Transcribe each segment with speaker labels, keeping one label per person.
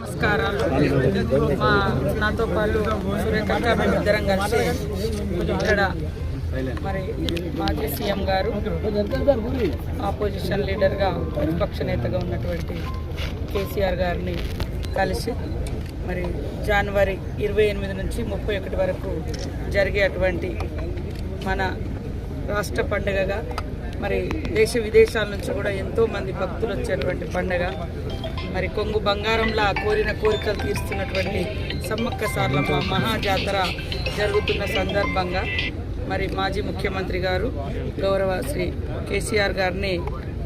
Speaker 1: నమస్కారాలు. నాతో పాటు సురేఖ మేము ఇద్దరం కలిసి ఇక్కడ మరి మాజీ సీఎం గారు, ఆపోజిషన్ లీడర్గా ప్రతిపక్ష నేతగా ఉన్నటువంటి కేసీఆర్ గారిని కలిసి మరి జనవరి 28 నుంచి 31 వరకు జరిగేటువంటి మన రాష్ట్ర పండుగగా మరి దేశ విదేశాల నుంచి కూడా ఎంతోమంది భక్తులు వచ్చేటువంటి పండుగ, మరి కొంగు బంగారంలా కోరిన కోరికలు తీరుస్తున్నటువంటి సమ్మక్క సారలమ్మ మహాజాతర జరుగుతున్న సందర్భంగా మరి మాజీ ముఖ్యమంత్రి గారు గౌరవ శ్రీ కేసీఆర్ గారిని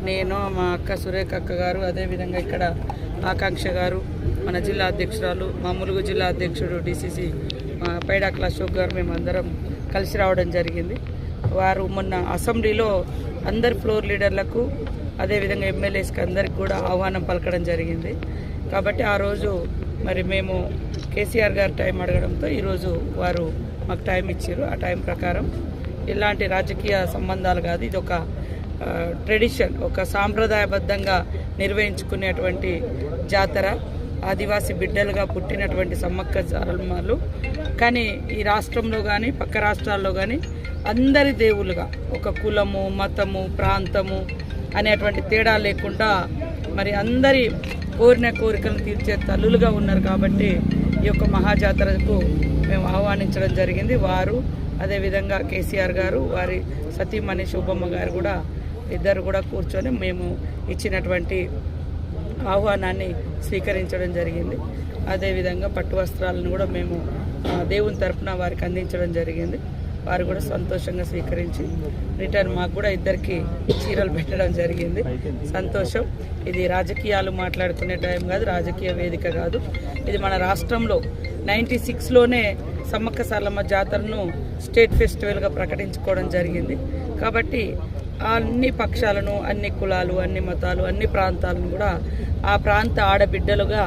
Speaker 1: నేను, మా అక్క సురేఖ అక్క గారు, అదేవిధంగా ఇక్కడ ఆకాంక్ష గారు, మన జిల్లా అధ్యక్షురాలు, మా ములుగు జిల్లా అధ్యక్షుడు డిసిసి పైడాకుల అశోక్ గారు, మేమందరం కలిసి రావడం జరిగింది. వారు మొన్న అసెంబ్లీలో అందరి ఫ్లోర్ లీడర్లకు అదేవిధంగా ఎమ్మెల్యేస్కి అందరికి కూడా ఆహ్వానం పలకడం జరిగింది. కాబట్టి ఆ రోజు మరి మేము కేసీఆర్ గారు టైం అడగడంతో ఈరోజు వారు మాకు టైం ఇచ్చారు. ఆ టైం ప్రకారం ఎలాంటి రాజకీయ సంబంధాలు కాదు, ఇది ఒక ట్రెడిషన్, ఒక సాంప్రదాయబద్ధంగా నిర్వహించుకునేటువంటి జాతర. ఆదివాసీ బిడ్డలుగా పుట్టినటువంటి సమ్మక్క సారలమ్మలు కానీ ఈ రాష్ట్రంలో కానీ పక్క రాష్ట్రాల్లో కానీ అందరి దేవులుగా ఒక కులము, మతము, ప్రాంతము అనేటువంటి తేడా లేకుండా మరి అందరి కోరిన కోరికలను తీర్చే తల్లులుగా ఉన్నారు. కాబట్టి ఈ యొక్క మహాజాతరకు మేము ఆహ్వానించడం జరిగింది. వారు అదేవిధంగా కేసీఆర్ గారు, వారి సతీమణి శోభమ్మ గారు కూడా ఇద్దరు కూడా కూర్చొని మేము ఇచ్చినటువంటి ఆహ్వానాన్ని స్వీకరించడం జరిగింది. అదేవిధంగా పట్టు వస్త్రాలను కూడా మేము దేవుని తరపున వారికి అందించడం జరిగింది. వారు కూడా సంతోషంగా స్వీకరించి రిటర్న్ మాకు కూడా ఇద్దరికి చీరలు పెట్టడం జరిగింది. సంతోషం. ఇది రాజకీయాలు మాట్లాడుకునే టైం కాదు, రాజకీయ వేదిక కాదు. ఇది మన రాష్ట్రంలో 96లోనే సమ్మక్క సారలమ్మ జాతరను స్టేట్ ఫెస్టివల్గా ప్రకటించుకోవడం జరిగింది. కాబట్టి అన్ని పక్షాలను, అన్ని కులాలు, అన్ని మతాలు, అన్ని ప్రాంతాలను కూడా ఆ ప్రాంత ఆడబిడ్డలుగా